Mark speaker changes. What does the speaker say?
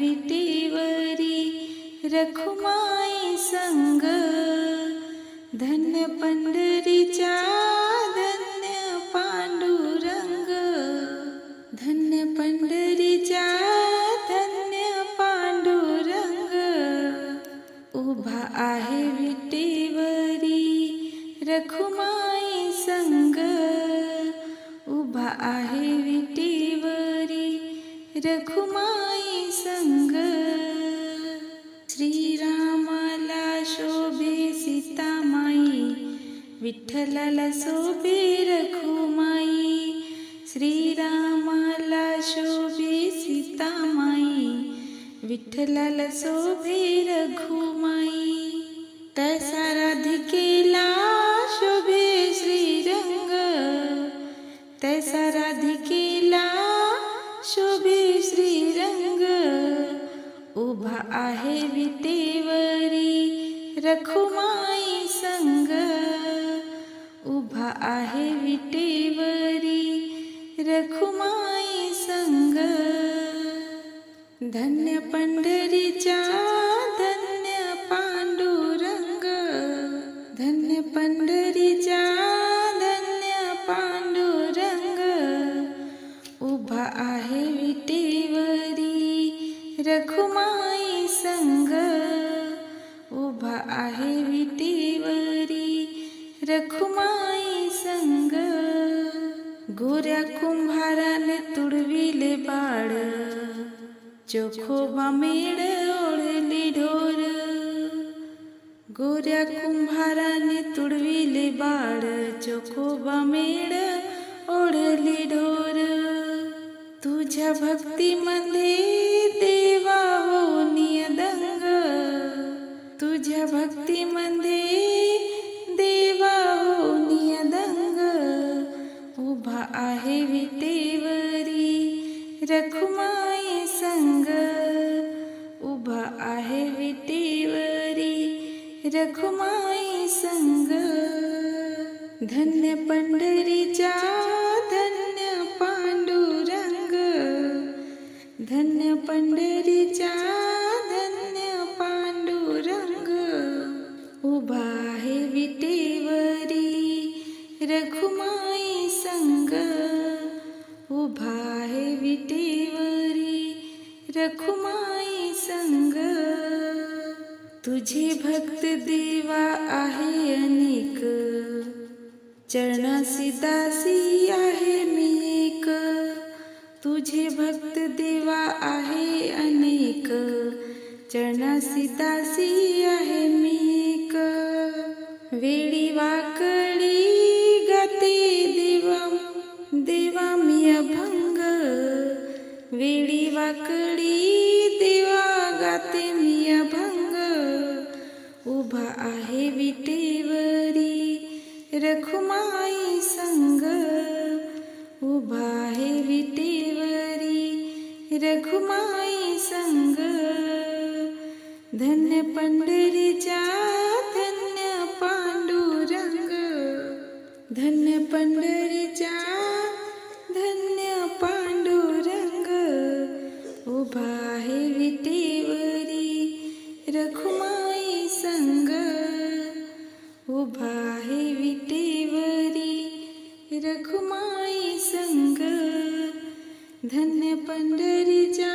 Speaker 1: विटेवरी रखुमाई संग। धन्य पंढरीच्या धन्य पांडुरंग, धन्य पंढरीच्या धन्य पांडुरंग। उभा आहे विटेवरी रखुमाई संग, उभा आहे विटेवरी रखुमाई संग। श्रीरामाला शोभे सीतामाई, विठ्ठलाला शोभे रखुमाई। श्रीरामाला शोभे सीतामाई, विठ्ठलाला शोभे रघुमाई। तसा राधिकेला शोभे श्रीरंग, तसा राधिकेला शोभे श्रीरंग। उभा आहे विटेवरी रखुमाई संग, उभा आहे विटेवरी रखुमाई संग। धन्य पंढरीच्या धन्य पांडुरंग, धन्य पंढरीच्या धन्य पांडुरंग। उभा आहे विटेवरी रखुमाई संग, उभा आहे विटेवरी रखुमाई संग। गोऱ्या कुंभाराने तुडविले बाळ, चोखोबा मेढ ओढली ढोर। गोऱ्या कुंभाराने तुडविले बाळ, चोखोबा मेढ ओढली ढोर। तुझ्या भक्तीमध्ये देवा हो नियदंग, तुझ्या भक्तीमध्ये देवा हो नियदंग। उभा आहे विटेवरी रखुमाई संग, उभा आहे विटेवरी रखुमाई संग। धन्य पंढरीच्या धन्य पांडुरंग, धन्य पंढरीच्या धन्य पांडुरंग। उभा आहे विटेवरी रखुमाई संग, उभा आहे विटेवरी रखुमाई संग। तुझे भक्त देवा आहे अनेक, चरणासी दासी आहे मी एक। तुझे भक्त देवा आहे अनेक, चरणासी दासी आहे मी एक। वेळी वाकडी गाते देवा, देवा मी अभंग। वेळी वाकडी देवा गाते मी अभंग। उभा आहे विटेवरी रखुमाई संग, उभा आहे विटेवरी रखुमाई संग। धन्य पंढरीच्या धन्य पांडुरंग, धन्य पंढरीच्या धन्य पांडुरंग। उभा आहे विटेवरी रखुमाई संग, उभा आहे विटेवरी रखुमाई संग। धन्य पंढरीच्या